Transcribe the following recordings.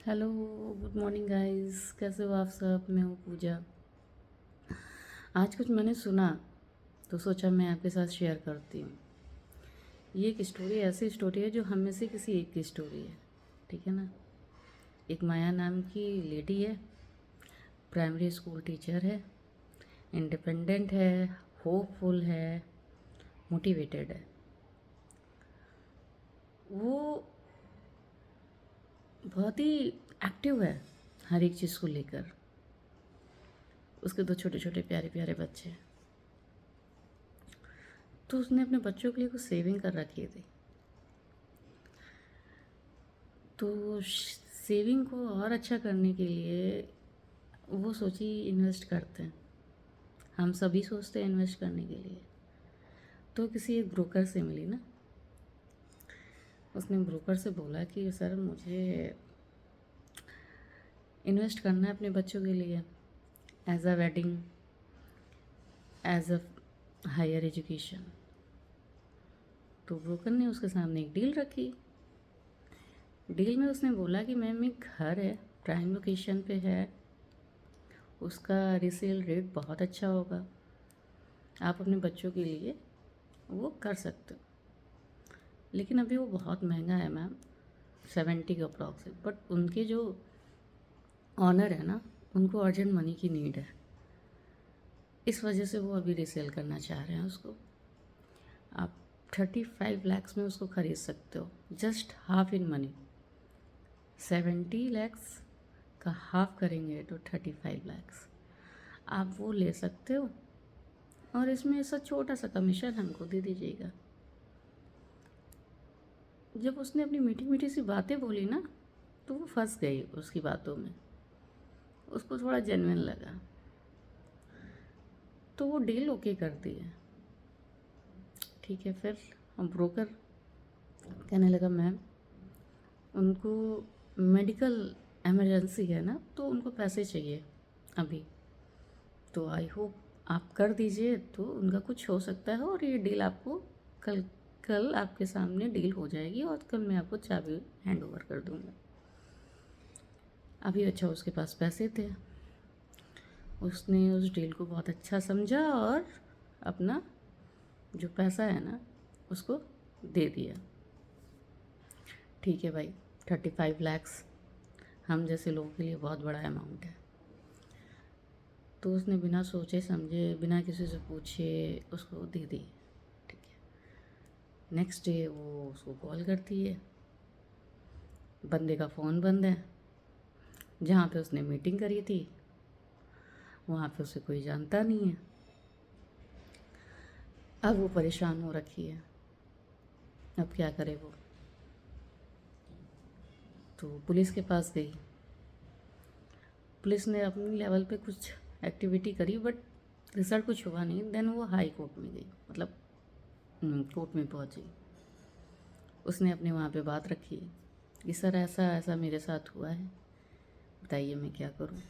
Hello, good morning guys. कैसे हो आप सब? मैं हूँ पूजा। आज कुछ मैंने सुना तो सोचा मैं आपके साथ शेयर करती हूँ। ये एक स्टोरी, ऐसी स्टोरी है जो हम में से किसी एक की स्टोरी है। ठीक है ना। एक माया नाम की लेडी है, प्राइमरी स्कूल टीचर है, इंडिपेंडेंट है, होपफुल है, मोटिवेटेड है। वो बहुत ही एक्टिव है हर एक चीज़ को लेकर। उसके दो छोटे छोटे प्यारे प्यारे बच्चे हैं। तो उसने अपने बच्चों के लिए कुछ सेविंग कर रखी थी। तो सेविंग को और अच्छा करने के लिए वो सोची इन्वेस्ट करते हैं। हम सभी सोचते हैं इन्वेस्ट करने के लिए। तो किसी एक ब्रोकर से मिली ना। उसने ब्रोकर से बोला कि सर मुझे इन्वेस्ट करना है अपने बच्चों के लिए, as a wedding, as a higher education. तो ब्रोकर ने उसके सामने एक डील रखी। डील में उसने बोला कि मैम एक घर है, प्राइम लोकेशन पे है, उसका रीसेल रेट बहुत अच्छा होगा, आप अपने बच्चों के लिए वो कर सकते हो। लेकिन अभी वो बहुत महंगा है मैम, 70 का अप्रॉक्स है। बट उनके जो ऑनर है ना, उनको अर्जेंट मनी की नीड है। इस वजह से वो अभी रीसेल करना चाह रहे हैं उसको। आप 35 लाख में उसको ख़रीद सकते हो, just half in money. 70 lakh का हाफ करेंगे तो 35 लाख आप वो ले सकते हो। और इसमें ऐसा छोटा सा कमीशन हमको दे दीजिएगा। जब उसने अपनी मीठी मीठी सी बातें बोली ना, तो वो फंस गई उसकी बातों में। उसको थोड़ा जेन्युइन लगा, तो वो डील ओके कर दी है। ठीक है। फिर हम ब्रोकर कहने लगा मैम उनको मेडिकल इमरजेंसी है ना, तो उनको पैसे चाहिए अभी। तो आई होप आप कर दीजिए, तो उनका कुछ हो सकता है और ये डील आपको कल कल आपके सामने डील हो जाएगी और कल मैं आपको चाबी हैंड ओवर कर दूँगा। अभी अच्छा उसके पास पैसे थे। उसने उस डील को बहुत अच्छा समझा और अपना जो पैसा है ना उसको दे दिया। ठीक है भाई, 35 लाख हम जैसे लोगों के लिए बहुत बड़ा अमाउंट है। तो उसने बिना सोचे समझे, बिना किसी से पूछे उसको दे दी। ठीक है। नेक्स्ट डे वो उसको कॉल करती है। बंदे का फ़ोन बंद है। जहाँ पे उसने मीटिंग करी थी वहाँ पे उसे कोई जानता नहीं है। अब वो परेशान हो रखी है। अब क्या करे वो? तो पुलिस के पास गई। पुलिस ने अपनी लेवल पे कुछ एक्टिविटी करी, बट रिज़ल्ट कुछ हुआ नहीं। देन वो हाई कोर्ट में गई, मतलब कोर्ट में पहुंची। उसने अपने वहाँ पे बात रखी कि सर ऐसा ऐसा मेरे साथ हुआ है, बताइए मैं क्या करूँ।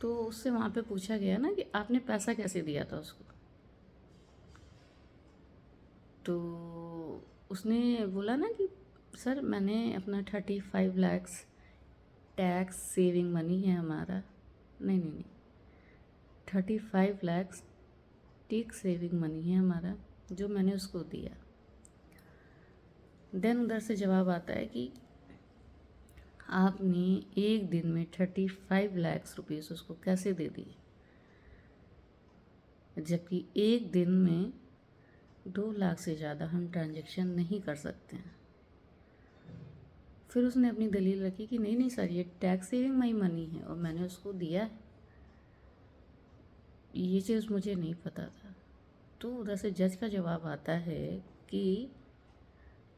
तो उससे वहाँ पे पूछा गया ना कि आपने पैसा कैसे दिया था उसको। तो उसने बोला ना कि सर मैंने अपना 35 लाख टैक्स सेविंग मनी है हमारा। नहीं नहीं नहीं, 35 लाख टैक्स सेविंग मनी है हमारा जो मैंने उसको दिया। देन उधर से जवाब आता है कि आपने एक दिन में 35 लाख रुपीज़ उसको कैसे दे दिए, जबकि एक दिन में 2 लाख से ज़्यादा हम ट्रांजैक्शन नहीं कर सकते हैं। फिर उसने अपनी दलील रखी कि नहीं नहीं सर, ये टैक्स सेविंग माई मनी है और मैंने उसको दिया है, ये चीज़ मुझे नहीं पता था। तो उधर से जज का जवाब आता है कि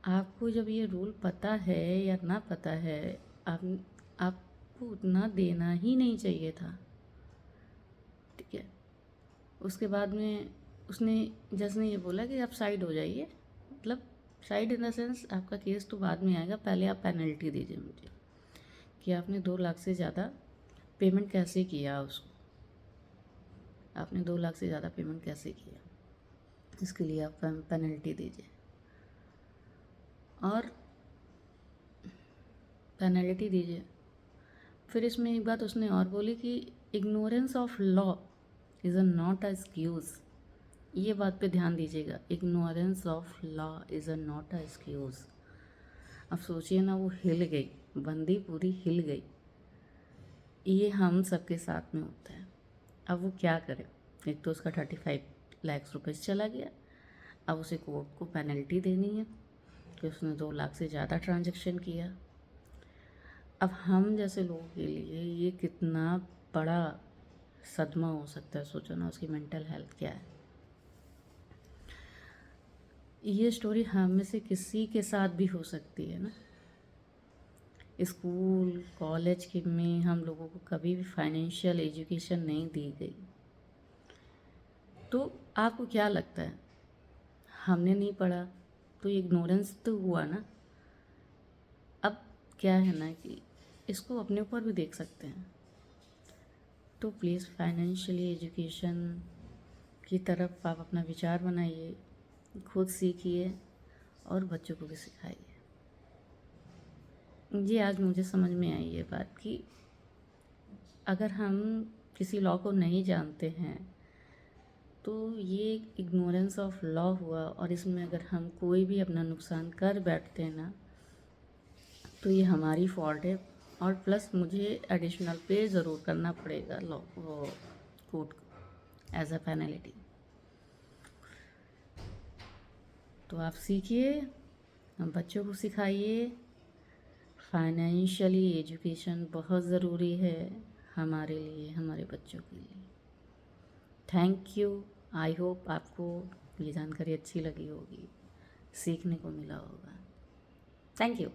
आपको जब ये रूल पता है या ना पता है, आप आपको उतना देना ही नहीं चाहिए था। ठीक है। उसके बाद में उसने जज ने ये बोला कि आप साइड हो जाइए, मतलब साइड इन द सेंस आपका केस तो बाद में आएगा, पहले आप पेनल्टी दीजिए मुझे कि आपने 2 लाख से ज़्यादा पेमेंट कैसे किया उसको। आपने 2 लाख से ज़्यादा पेमेंट कैसे किया, इसके लिए आप पेनल्टी दीजिए। और पेनल्टी दीजिए। फिर इसमें एक बात उसने और बोली कि ignorance of law is a not a excuse. ये बात पे ध्यान दीजिएगा, ignorance of law is a not a excuse. अब सोचिए ना, वो हिल गई, बंदी पूरी हिल गई। ये हम सबके साथ में होता है। अब वो क्या करे, एक तो उसका 35 लाख रुपये चला गया, अब उसे कोर्ट को पेनल्टी देनी है कि उसने 2 लाख से ज़्यादा ट्रांजैक्शन किया। अब हम जैसे लोगों के लिए ये कितना बड़ा सदमा हो सकता है, सोचो ना उसकी मेंटल हेल्थ क्या है। ये स्टोरी हम में से किसी के साथ भी हो सकती है ना। स्कूल कॉलेज के में हम लोगों को कभी भी फाइनेंशियल एजुकेशन नहीं दी गई। तो आपको क्या लगता है, हमने नहीं पढ़ा तो इग्नोरेंस तो हुआ ना। अब क्या है ना कि इसको अपने ऊपर भी देख सकते हैं। तो प्लीज़ फाइनेंशियली एजुकेशन की तरफ आप अपना विचार बनाइए, खुद सीखिए और बच्चों को भी सिखाइए। जी, आज मुझे समझ में आई ये बात कि अगर हम किसी लॉ को नहीं जानते हैं तो ये इग्नोरेंस ऑफ लॉ हुआ, और इसमें अगर हम कोई भी अपना नुकसान कर बैठते हैं ना तो ये हमारी फॉल्ट है, और प्लस मुझे एडिशनल पे ज़रूर करना पड़ेगा लॉ वो कोर्ट को एज अ पेनल्टी। तो आप सीखिए, बच्चों को सिखाइए। फाइनेंशियली एजुकेशन बहुत ज़रूरी है हमारे लिए, हमारे बच्चों के लिए। Thank you. आई होप आपको ये जानकारी अच्छी लगी होगी, सीखने को मिला होगा। Thank you.